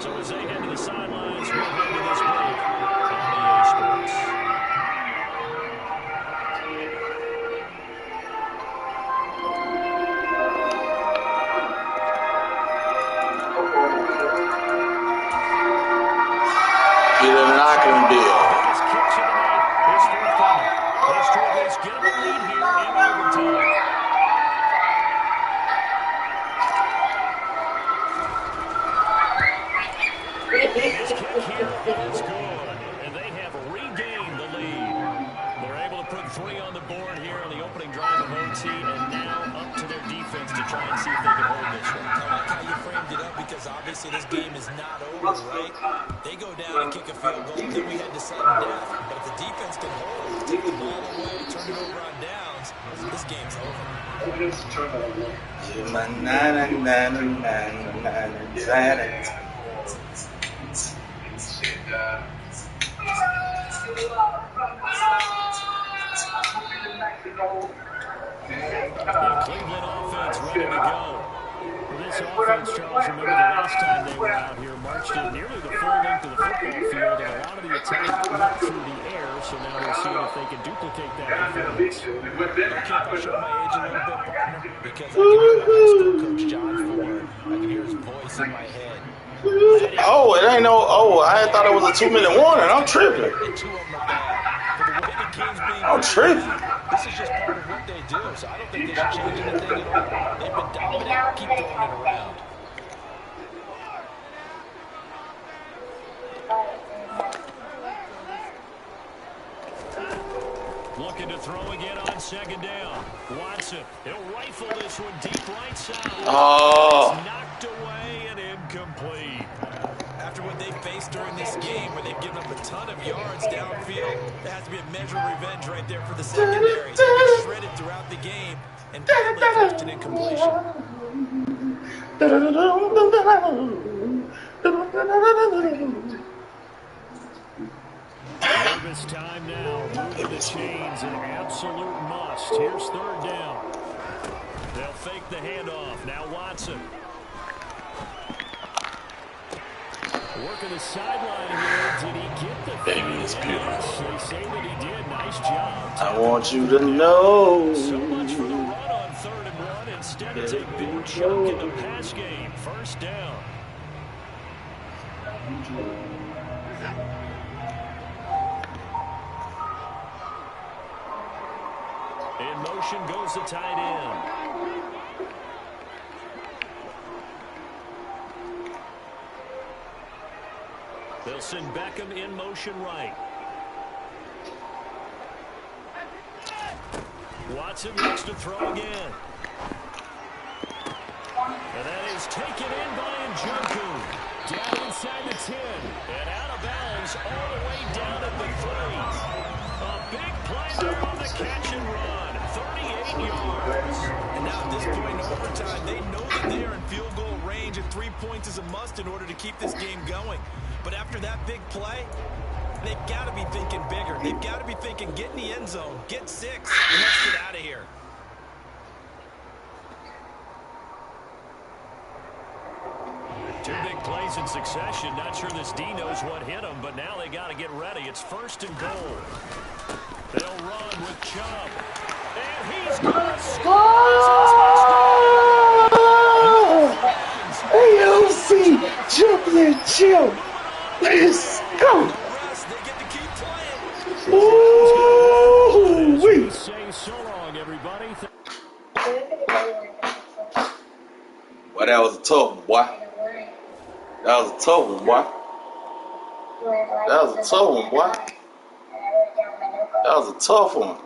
So as they head to the sidelines, we'll fucking deal. Biggest catch of the night is forthcoming. Has to at least get him a lead here in overtime. His kick here is good, and they have regained the lead. They're able to put 3 on the board here on the opening drive of OT, and now up to their defense to try and see if they can hold this one. I like how you framed it up because obviously this game is not over, right? They go down and kick a field goal, then we head to sudden death. But if the defense can hold, take the ball away, turn it over on downs, this game's over. The Cleveland offense ready to go. This offense, Charles, remember the last time they were out here, marched it nearly the full length of the football field, and a lot of the attack went through the air, so now they're seeing if they can duplicate that performance. I'll show my age a little bit, partner, because I can hear my high school coach, John Ford. I can hear his voice in my head. Oh, it ain't no. Oh, I thought it was a 2-minute warning. I'm tripping. I'm tripping. This is just part of what they do, so I don't think they should change anything at all. They've been dominant. Keep throwing it around. Looking to throw again on second down. Watson, he'll rifle this one deep right side. Oh. It's knocked away and incomplete. After what they faced during this game, where they've given up a ton of yards downfield, there has to be a measure of revenge right there for the secondary. They've been shredded throughout the game and finally forced an incompletion. Nervous time now. Moving the chains, an absolute must. Here's third down. They'll fake the handoff. Now Watson. Working the sideline here. Did he get the Baby, it's beautiful. Yes, they say that he did. Nice job. I want you to know. So much for the run on 3rd and 1. Instead, it's a big chunk in the pass game. First down. In motion goes the tight end. They'll send Beckham in motion right. Watson looks to throw again. And that is taken in by Njoku. Down inside the 10. And out of bounds all the way down at the 3. A big play there on the catch and run. 38 yards. And now at this point in overtime, they know that they are in field goal range, and 3 points is a must in order to keep this game going. But after that big play, they've got to be thinking bigger. They've got to be thinking, get in the end zone, get 6, and let's get out of here. Two big plays in succession. Not sure this D knows what hit him, but now they got to get ready. It's 1st and goal. They'll run with Chubb. And he's going to score! AOC championship. Let's go. Ooh, Say so long, everybody. Well, that was a tough one, boy. That was a tough one, boy. That was a tough one, boy. That was a tough one.